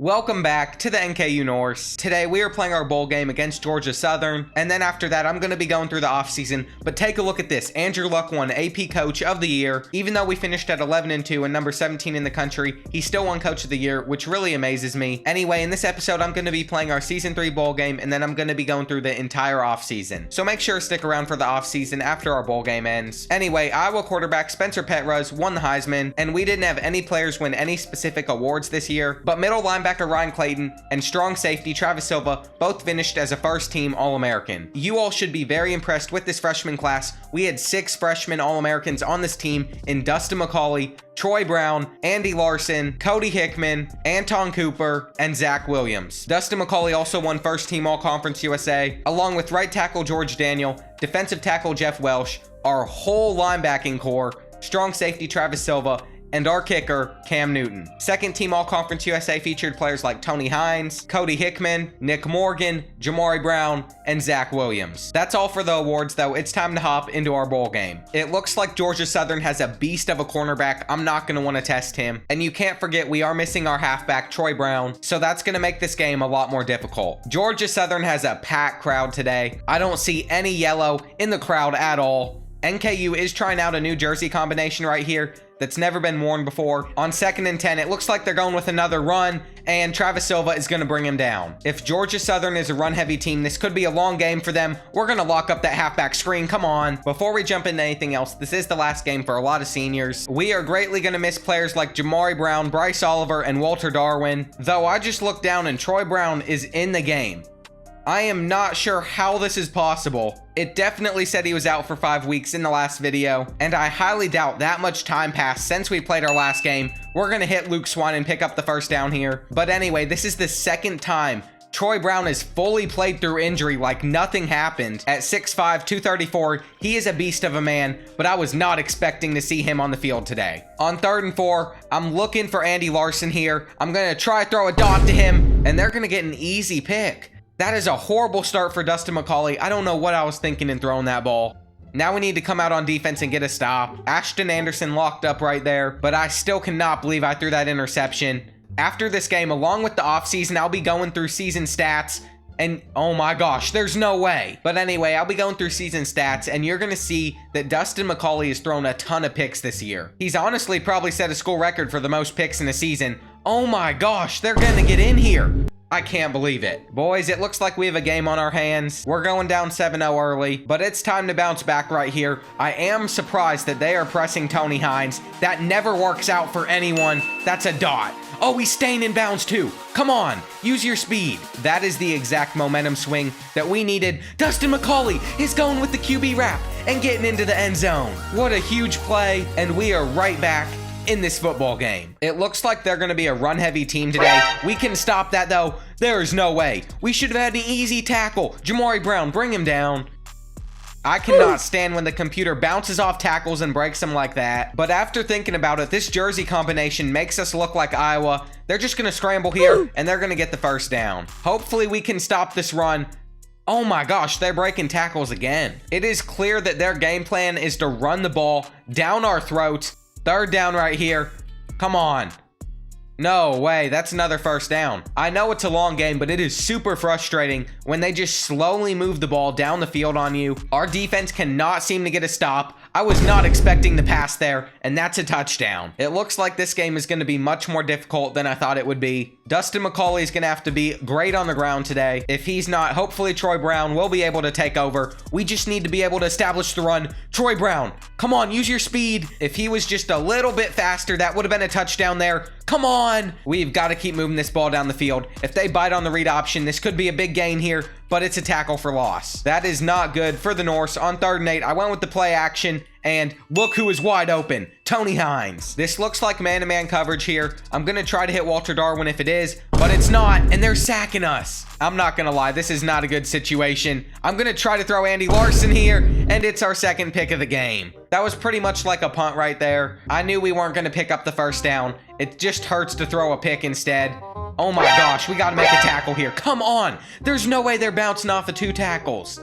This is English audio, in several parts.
Welcome back to the NKU Norse. Today we are playing our bowl game against Georgia Southern, and then after that I'm going to be going through the offseason. But take a look at this. Andrew Luck won AP Coach of the Year. Even though we finished at 11-2 and number 17 in the country, he still won Coach of the Year, which really amazes me. Anyway, in this episode I'm going to be playing our Season 3 bowl game, and then I'm going to be going through the entire offseason. So make sure to stick around for the offseason after our bowl game ends. Anyway, Iowa quarterback Spencer Petrus won the Heisman, and we didn't have any players win any specific awards this year, but middle linebacker Ryan Clayton and strong safety Travis Silva both finished as a first-team All-American. You all should be very impressed with this freshman class. We had 6 freshman All-Americans on this team in Dustin McCauley, Troy Brown, Andy Larson, Cody Hickman, Anton Cooper, and Zach Williams. Dustin McCauley also won first-team All-Conference USA, along with right tackle George Daniel, defensive tackle Jeff Welsh, our whole linebacking core, strong safety Travis Silva, and our kicker, Cam Newton. Second team All-Conference USA featured players like Tony Hines, Cody Hickman, Nick Morgan, Jamari Brown, and Zach Williams. That's all for the awards though. It's time to hop into our bowl game. It looks like Georgia Southern has a beast of a cornerback. I'm not going to want to test him. And you can't forget we are missing our halfback, Troy Brown, so that's going to make this game a lot more difficult. Georgia Southern has a packed crowd today. I don't see any yellow in the crowd at all. NKU is trying out a new jersey combination right here that's never been worn before. On 2nd and 10, it looks like they're going with another run, and Travis Silva is going to bring him down. If Georgia Southern is a run-heavy team, this could be a long game for them. We're going to lock up that halfback screen. Come on. Before we jump into anything else, this is the last game for a lot of seniors. We are greatly going to miss players like Jamari Brown, Bryce Oliver, and Walter Darwin, though I just looked down and Troy Brown is in the game. I am not sure how this is possible. It definitely said he was out for 5 weeks in the last video, and I highly doubt that much time passed since we played our last game. We're going to hit Luke Swan and pick up the first down here. But anyway, this is the second time Troy Brown has fully played through injury like nothing happened. At 6'5", 234, he is a beast of a man, but I was not expecting to see him on the field today. On 3rd and 4, I'm looking for Andy Larson here. I'm going to try to throw a dot to him, and they're going to get an easy pick. That is a horrible start for Dustin McCauley. I don't know what I was thinking in throwing that ball. Now we need to come out on defense and get a stop. Ashton Anderson locked up right there, but I still cannot believe I threw that interception. After this game, along with the offseason, I'll be going through season stats, and oh my gosh, there's no way. But anyway, I'll be going through season stats, and you're going to see that Dustin McCauley has thrown a ton of picks this year. He's honestly probably set a school record for the most picks in a season. Oh my gosh, they're going to get in here. I can't believe it. Boys, it looks like we have a game on our hands. We're going down 7-0 early, but it's time to bounce back right here. I am surprised that they are pressing Tony Hines. That never works out for anyone. That's a dot. Oh, he's staying in bounds too. Come on, use your speed. That is the exact momentum swing that we needed. Dustin McCauley is going with the QB wrap and getting into the end zone. What a huge play, and we are right back in this football game. It looks like they're going to be a run-heavy team today. We can stop that, though. There is no way. We should have had an easy tackle. Jamari Brown, bring him down. I cannot stand when the computer bounces off tackles and breaks them like that. But after thinking about it, this jersey combination makes us look like Iowa. They're just going to scramble here, and they're going to get the first down. Hopefully, we can stop this run. Oh my gosh, they're breaking tackles again. It is clear that their game plan is to run the ball down our throats. 3rd down right here. Come on. No way, that's another first down. I know it's a long game, but it is super frustrating when they just slowly move the ball down the field on you. Our defense cannot seem to get a stop. I was not expecting the pass there, and that's a touchdown. It looks like this game is going to be much more difficult than I thought it would be. Dustin McCauley is going to have to be great on the ground today. If he's not, hopefully Troy Brown will be able to take over. We just need to be able to establish the run. Troy Brown, come on, use your speed. If he was just a little bit faster, that would have been a touchdown there. Come on. We've got to keep moving this ball down the field. If they bite on the read option, this could be a big gain here, but it's a tackle for loss. That is not good for the Norse. On 3rd and 8, I went with the play action, and look who is wide open. Tony Hines. This looks like man-to-man coverage here. I'm going to try to hit Walter Darwin if it is, but it's not, and they're sacking us. I'm not going to lie, this is not a good situation. I'm going to try to throw Andy Larson here, and it's our 2nd pick of the game. That was pretty much like a punt right there. I knew we weren't going to pick up the first down. It just hurts to throw a pick instead. Oh my gosh, we got to make a tackle here. Come on. There's no way they're bouncing off of 2 tackles.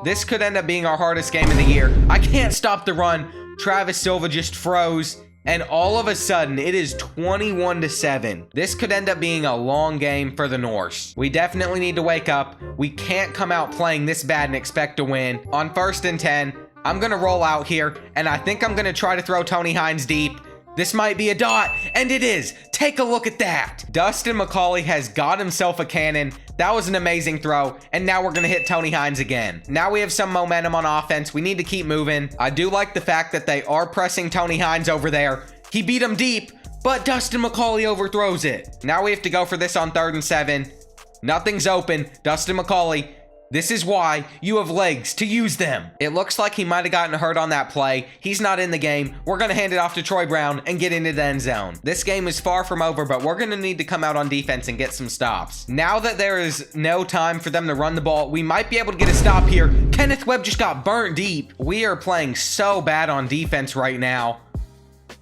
This could end up being our hardest game of the year. I can't stop the run. Travis Silva just froze. And all of a sudden, it is 21-7. This could end up being a long game for the Norse. We definitely need to wake up. We can't come out playing this bad and expect to win. On 1st and 10, I'm gonna roll out here, and I think I'm gonna try to throw Tony Hines deep. This might be a dot, and it is. Take a look at that. Dustin McCauley has got himself a cannon. That was an amazing throw, and now we're gonna hit Tony Hines again. Now we have some momentum on offense. We need to keep moving. I do like the fact that they are pressing Tony Hines over there. He beat him deep, but Dustin McCauley overthrows it. Now we have to go for this on 3rd and 7. Nothing's open. Dustin McCauley, this is why you have legs to use them. It looks like he might have gotten hurt on that play. He's not in the game. We're going to hand it off to Troy Brown and get into the end zone. This game is far from over, but we're going to need to come out on defense and get some stops. Now that there is no time for them to run the ball, we might be able to get a stop here. Kenneth Webb just got burnt deep. We are playing so bad on defense right now.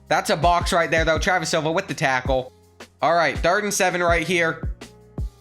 That's a box right there, though. Travis Silva with the tackle. All right, 3rd and 7 right here.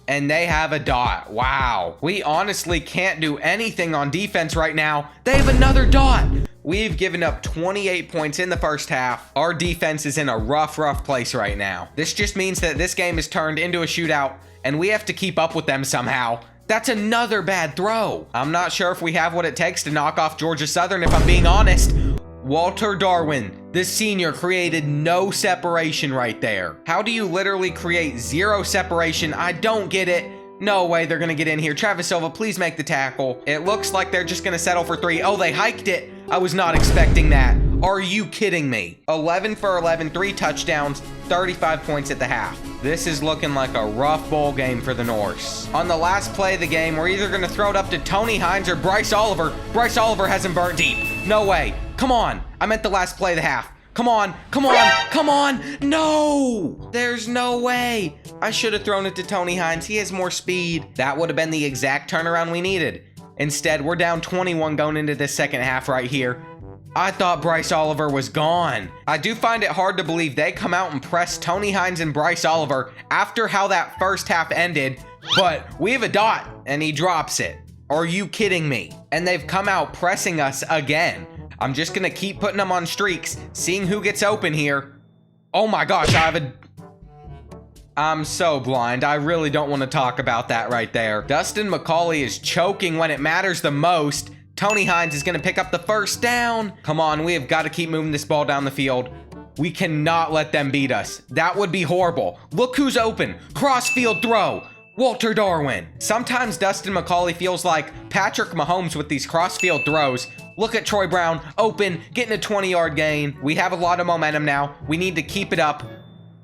And they have a dot. Wow. We honestly can't do anything on defense right now. They have another dot. We've given up 28 points in the first half. Our defense is in a rough place right now. This just means that this game is turned into a shootout, and we have to keep up with them somehow. That's another bad throw. I'm not sure if we have what it takes to knock off Georgia Southern, if I'm being honest. Walter Darwin, the senior, created no separation right there. How do you literally create 0 separation? I don't get it. No way they're gonna get in here. Travis Silva, please make the tackle. It looks like they're just gonna settle for 3. Oh, they hiked it. I was not expecting that. Are you kidding me? 11 for 11, 3 touchdowns, 35 points at the half. This is looking like a rough bowl game for the Norse. On the last play of the game, we're either gonna throw it up to Tony Hines or Bryce Oliver. Bryce Oliver has him burnt deep. No way. Come on. I meant the last play of the half. Come on. Come on. Come on. No. There's no way. I should have thrown it to Tony Hines. He has more speed. That would have been the exact turnaround we needed. Instead, we're down 21 going into this second half right here. I thought Bryce Oliver was gone. I do find it hard to believe they come out and press Tony Hines and Bryce Oliver after how that first half ended, but we have a dot and he drops it. Are you kidding me? And they've come out pressing us again. I'm just gonna keep putting them on streaks, seeing who gets open here. Oh my gosh, I'm so blind. I really don't want to talk about that right there. Dustin McCauley is choking when it matters the most. Tony Hines is gonna pick up the first down. Come on, we have got to keep moving this ball down the field. We cannot let them beat us. That would be horrible. Look who's open. Cross-field throw. Walter Darwin. Sometimes Dustin McCauley feels like Patrick Mahomes with these cross-field throws. Look at Troy Brown, open, getting a 20-yard gain. We have a lot of momentum now. We need to keep it up.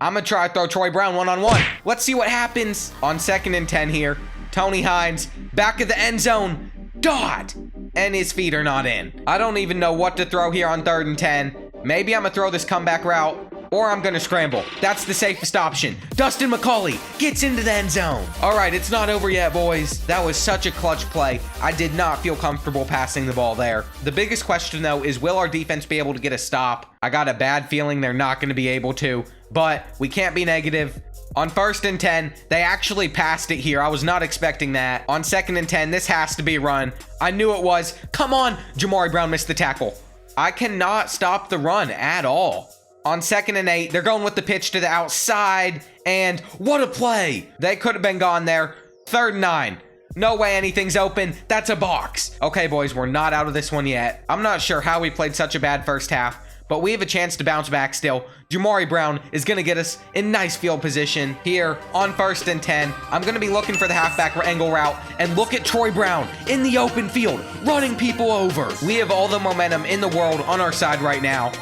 I'm gonna try to throw Troy Brown one-on-one. Let's see what happens. On 2nd and 10 here, Tony Hines, back of the end zone, dot, and his feet are not in. I don't even know what to throw here on 3rd and 10. Maybe I'm gonna throw this comeback route, or I'm gonna scramble. That's the safest option. Dustin McCauley gets into the end zone. All right, it's not over yet, boys. That was such a clutch play. I did not feel comfortable passing the ball there. The biggest question, though, is will our defense be able to get a stop? I got a bad feeling they're not gonna be able to, but we can't be negative. On 1st and 10, they actually passed it here. I was not expecting that. On 2nd and 10, this has to be a run. I knew it was. Come on. Jamari Brown missed the tackle. I cannot stop the run at all. On 2nd and 8, they're going with the pitch to the outside, and what a play. They could have been gone there. 3rd and 9. No way anything's open. That's a box. Okay, boys, we're not out of this one yet. I'm not sure how we played such a bad first half, but we have a chance to bounce back still. Jamari Brown is going to get us in nice field position here on 1st and 10. I'm going to be looking for the halfback angle route, and look at Troy Brown in the open field, running people over. We have all the momentum in the world on our side right now.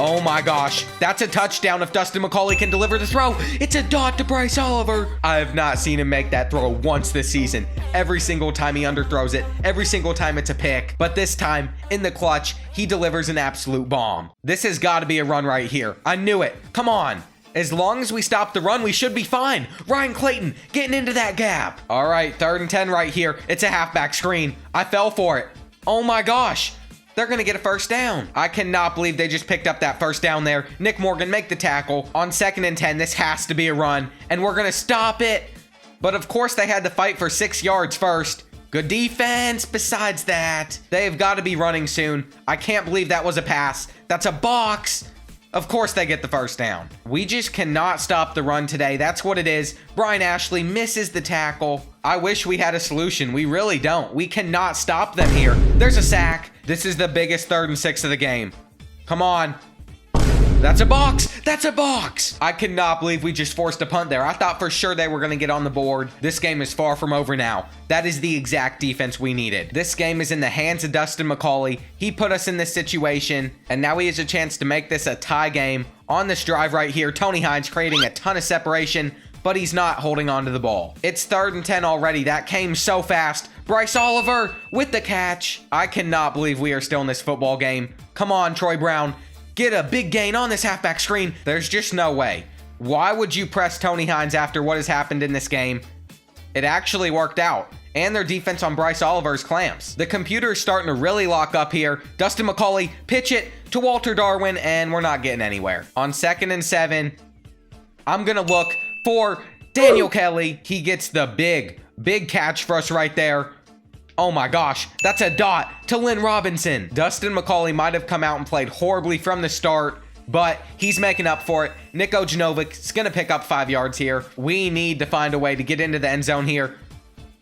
Oh my gosh, that's a touchdown if Dustin McCauley can deliver the throw. It's a dot to Bryce Oliver. I have not seen him make that throw once this season. Every single time he underthrows it, every single time it's a pick. But this time, in the clutch, he delivers an absolute bomb. This has got to be a run right here. I knew it. Come on. As long as we stop the run, we should be fine. Ryan Clayton getting into that gap. All right, 3rd and 10 right here. It's a halfback screen. I fell for it. Oh my gosh. They're going to get a first down. I cannot believe they just picked up that first down there. Nick Morgan, make the tackle. On 2nd and 10, this has to be a run, and we're going to stop it. But of course, they had to fight for 6 yards first. Good defense. Besides that, they've got to be running soon. I can't believe that was a pass. That's a box. Of course they get the first down. We just cannot stop the run today. That's what it is. Brian Ashley misses the tackle. I wish we had a solution. We really don't. We cannot stop them here. There's a sack. This is the biggest 3rd and 6 of the game. Come on. That's a box. That's a box. I cannot believe we just forced a punt there. I thought for sure they were going to get on the board. This game is far from over now. That is the exact defense we needed. This game is in the hands of Dustin McCauley. He put us in this situation, and now he has a chance to make this a tie game on this drive right here. Tony Hines creating a ton of separation, but he's not holding on to the ball. It's 3rd and 10 already. That came so fast. Bryce Oliver with the catch. I cannot believe we are still in this football game. Come on, Troy Brown. Get a big gain on this halfback screen. There's just no way. Why would you press Tony Hines after what has happened in this game? It actually worked out. And their defense on Bryce Oliver's clamps. The computer is starting to really lock up here. Dustin McCauley, pitch it to Walter Darwin, and we're not getting anywhere. On 2nd and 7, I'm going to look for Daniel Kelly. He gets the big catch for us right there. Oh my gosh, that's a dot to Lynn Robinson. Dustin McCauley might have come out and played horribly from the start, but he's making up for it. Nick Ojanovic is going to pick up 5 yards here. We need to find a way to get into the end zone here.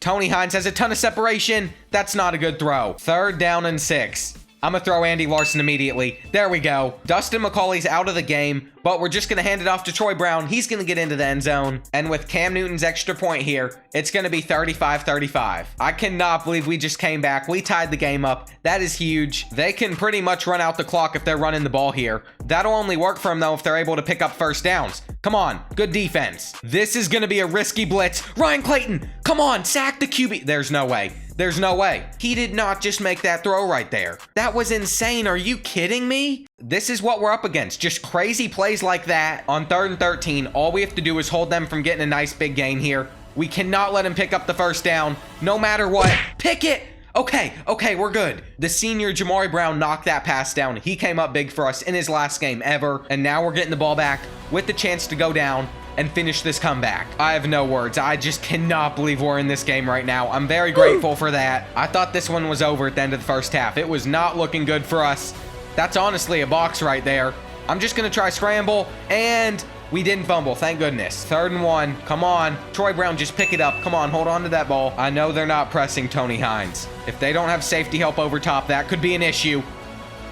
Tony Hines has a ton of separation. That's not a good throw. 3rd down and 6. I'm going to throw Andy Larson immediately. There we go. Dustin McCauley's out of the game, but we're just going to hand it off to Troy Brown. He's going to get into the end zone. And with Cam Newton's extra point here, it's going to be 35-35. I cannot believe we just came back. We tied the game up. That is huge. They can pretty much run out the clock if they're running the ball here. That'll only work for them, though, if they're able to pick up first downs. Come on. Good defense. This is going to be a risky blitz. Ryan Clayton, come on. Sack the QB. There's no way. There's no way. He did not just make that throw right there. That was insane. Are you kidding me? This is what we're up against. Just crazy plays like that. On 3rd and 13, all we have to do is hold them from getting a nice big gain here. We cannot let him pick up the first down, no matter what. Pick it. Okay, we're good. The senior Jamari Brown knocked that pass down. He came up big for us in his last game ever. And now we're getting the ball back with the chance to go down and finish this comeback. I have no words. I just cannot believe we're in this game right now. I'm very grateful for that. I thought this one was over at the end of the first half. It was not looking good for us. That's honestly a box right there. I'm just going to try scramble, and we didn't fumble. Thank goodness. 3rd and 1. Come on. Troy Brown, just pick it up. Come on, hold on to that ball. I know they're not pressing Tony Hines. If they don't have safety help over top, that could be an issue.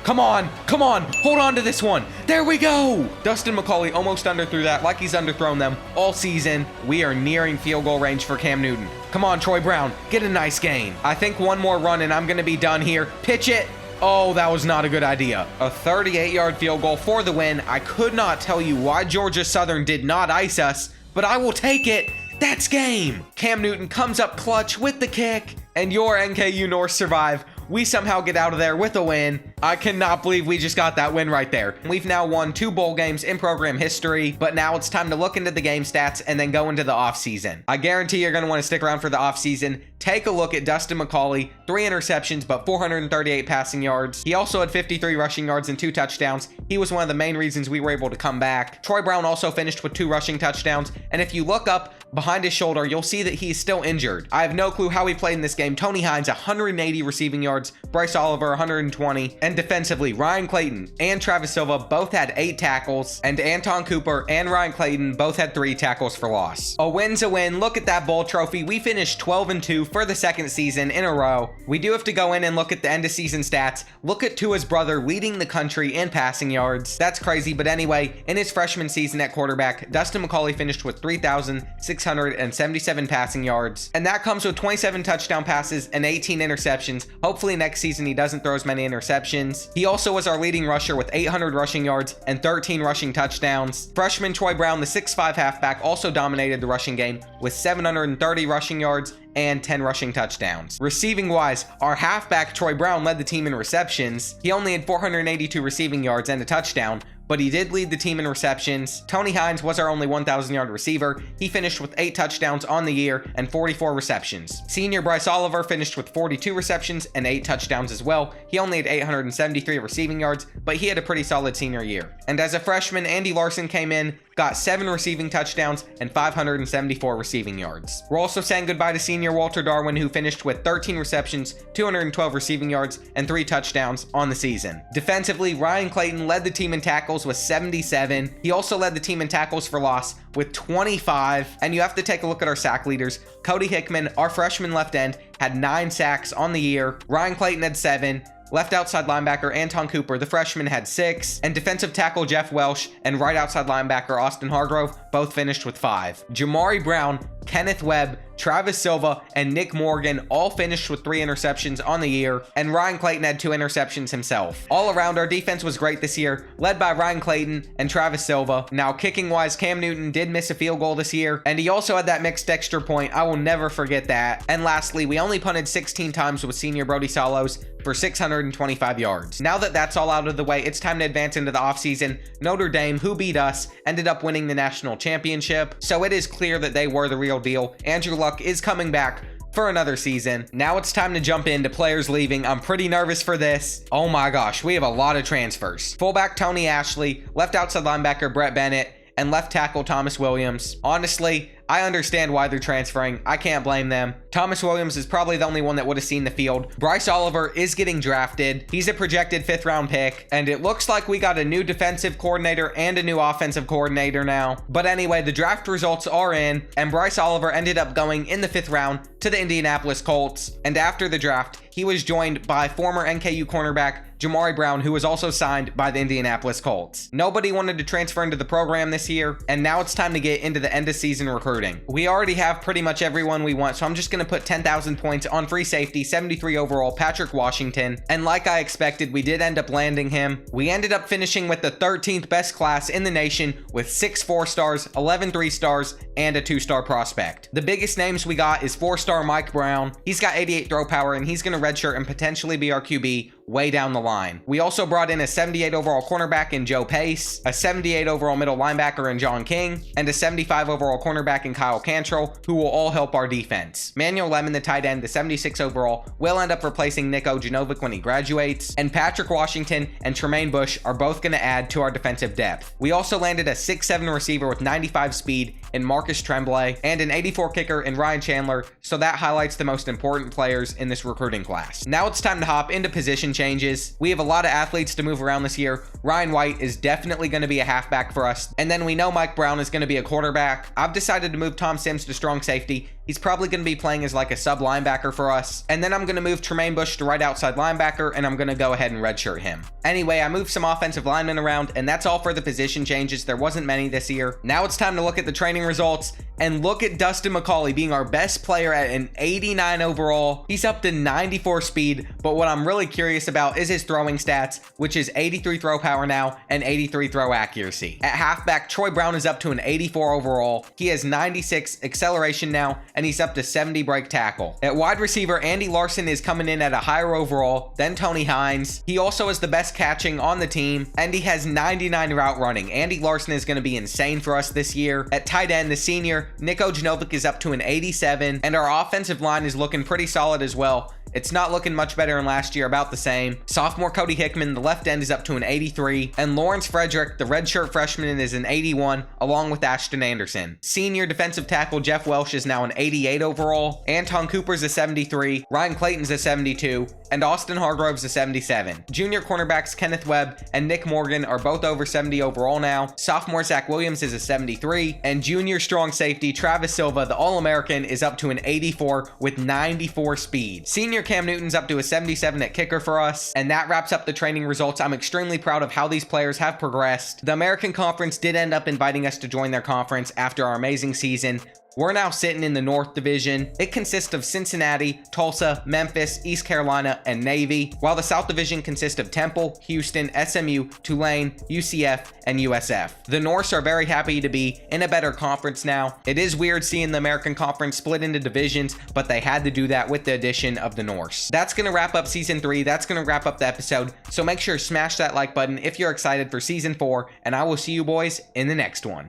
Come on, hold on to this one. There we go. Dustin McCauley almost underthrew that like he's underthrown them all season. We are nearing field goal range for Cam Newton. Come on, Troy Brown, get a nice gain. I think one more run and I'm gonna be done here. Pitch it. Oh, that was not a good idea. A 38-yard field goal for the win. I could not tell you why Georgia Southern did not ice us, but I will take it. That's game. Cam Newton comes up clutch with the kick, and your NKU Norse survive. We somehow get out of there with a win. I cannot believe we just got that win right there. We've now won 2 bowl games in program history, but now it's time to look into the game stats and then go into the offseason. I guarantee you're going to want to stick around for the offseason. Take a look at Dustin McCauley, 3 interceptions, but 438 passing yards. He also had 53 rushing yards and 2 touchdowns. He was one of the main reasons we were able to come back. Troy Brown also finished with 2 rushing touchdowns, and if you look up behind his shoulder, you'll see that he's still injured. I have no clue how he played in this game. Tony Hines, 180 receiving yards, Bryce Oliver, 120, and defensively, Ryan Clayton and Travis Silva both had 8 tackles, and Anton Cooper and Ryan Clayton both had 3 tackles for loss. A win's a win. Look at that bowl trophy. We finished 12-2 for the 2nd season in a row. We do have to go in and look at the end of season stats. Look at Tua's brother leading the country in passing yards. That's crazy, but anyway, in his freshman season at quarterback, Dustin McCauley finished with 3,677 passing yards, and that comes with 27 touchdown passes and 18 interceptions. Hopefully next season he doesn't throw as many interceptions. He also was our leading rusher with 800 rushing yards and 13 rushing touchdowns. Freshman Troy Brown, the 6'5" halfback, also dominated the rushing game with 730 rushing yards and 10 rushing touchdowns. Receiving wise, our halfback Troy Brown led the team in receptions. He only had 482 receiving yards and a touchdown, but he did lead the team in receptions. Tony Hines was our only 1,000-yard receiver. He finished with 8 touchdowns on the year and 44 receptions. Senior Bryce Oliver finished with 42 receptions and 8 touchdowns as well. He only had 873 receiving yards, but he had a pretty solid senior year. And as a freshman, Andy Larson came in, got 7 receiving touchdowns and 574 receiving yards. We're also saying goodbye to senior Walter Darwin, who finished with 13 receptions, 212 receiving yards, and 3 touchdowns on the season. Defensively, Ryan Clayton led the team in tackles with 77. He also led the team in tackles for loss with 25. And you have to take a look at our sack leaders. Cody Hickman, our freshman left end, had 9 sacks on the year. Ryan Clayton had 7. Left outside linebacker Anton Cooper, the freshman, had 6, and defensive tackle Jeff Welsh and right outside linebacker Austin Hargrove both finished with 5. Jamari Brown, Kenneth Webb, Travis Silva, and Nick Morgan all finished with 3 interceptions on the year, and Ryan Clayton had 2 interceptions himself. All around, our defense was great this year, led by Ryan Clayton and Travis Silva. Now, kicking-wise, Cam Newton did miss a field goal this year, and he also had that mixed extra point. I will never forget that. And lastly, we only punted 16 times with senior Brody Salos for 625 yards. Now that that's all out of the way, it's time to advance into the offseason. Notre Dame, who beat us, ended up winning the national championship, so it is clear that they were the real deal. Andrew Luck is coming back for another season. Now it's time to jump into players leaving. I'm pretty nervous for this. Oh my gosh, we have a lot of transfers. Fullback Tony Ashley, left outside linebacker Brett Bennett, and left tackle Thomas Williams. Honestly, I understand why they're transferring. I can't blame them. Thomas Williams is probably the only one that would have seen the field. Bryce Oliver is getting drafted. He's a projected 5th round pick, and it looks like we got a new defensive coordinator and a new offensive coordinator now. But anyway, the draft results are in, and Bryce Oliver ended up going in the 5th round to the Indianapolis Colts. And after the draft, he was joined by former NKU cornerback Jamari Brown, who was also signed by the Indianapolis Colts. Nobody wanted to transfer into the program this year, and now it's time to get into the end of season recruiting. We already have pretty much everyone we want, so I'm just going to put 10,000 points on free safety, 73 overall, Patrick Washington. And like I expected, we did end up landing him. We ended up finishing with the 13th best class in the nation with 6 4-stars, 11 3-stars, and a 2-star prospect. The biggest names we got is 4-star Mike Brown. He's got 88 throw power, and he's going to redshirt and potentially be our QB way down the line. We also brought in a 78 overall cornerback in Joe Pace, a 78 overall middle linebacker in John King, and a 75 overall cornerback in Kyle Cantrell, who will all help our defense. Manuel Lemon, the tight end, the 76 overall, will end up replacing Nick Ojanovic when he graduates, and Patrick Washington and Tremaine Bush are both going to add to our defensive depth. We also landed a 6'7 receiver with 95 speed in Marcus Tremblay, and an 84 kicker in Ryan Chandler, so that highlights the most important players in this recruiting class. Now it's time to hop into position changes. We have a lot of athletes to move around this year. Ryan White is definitely going to be a halfback for us, and then we know Mike Brown is going to be a quarterback. I've decided to move Tom Sims to strong safety. He's probably going to be playing as like a sub linebacker for us, and then I'm going to move Tremaine Bush to right outside linebacker, and I'm going to go ahead and redshirt him. Anyway, I moved some offensive linemen around, and that's all for the position changes. There wasn't many this year. Now it's time to look at the training results, and look at Dustin McCauley being our best player at an 89 overall. He's up to 94 speed, but what I'm really curious about is his throwing stats, which is 83 throw power now and 83 throw accuracy. At halfback, Troy Brown is up to an 84 overall. He has 96 acceleration now, and he's up to 70 break tackle. At wide receiver, Andy Larson is coming in at a higher overall than Tony Hines. He also is the best catching on the team, and he has 99 route running. Andy Larson is going to be insane for us this year. At tight end, the senior Nick Ojanovic is up to an 87, and our offensive line is looking pretty solid as well. It's not looking much better than last year, about the same. Sophomore Cody Hickman, the left end, is up to an 83. And Lawrence Frederick, the redshirt freshman, is an 81, along with Ashton Anderson. Senior defensive tackle Jeff Welsh is now an 88 overall. Anton Cooper's a 73. Ryan Clayton's a 72. And Austin Hargrove's a 77. Junior cornerbacks Kenneth Webb and Nick Morgan are both over 70 overall now. Sophomore Zach Williams is a 73. And junior strong safety Travis Silva, the All-American, is up to an 84 with 94 speed. Senior Cam Newton's up to a 77 at kicker for us. And that wraps up the training results. I'm extremely proud of how these players have progressed. The American Conference did end up inviting us to join their conference after our amazing season. We're now sitting in the North Division. It consists of Cincinnati, Tulsa, Memphis, East Carolina, and Navy, while the South Division consists of Temple, Houston, SMU, Tulane, UCF, and USF. The Norse are very happy to be in a better conference now. It is weird seeing the American Conference split into divisions, but they had to do that with the addition of the Norse. That's going to wrap up Season 3. That's going to wrap up the episode, so make sure to smash that like button if you're excited for Season 4, and I will see you boys in the next one.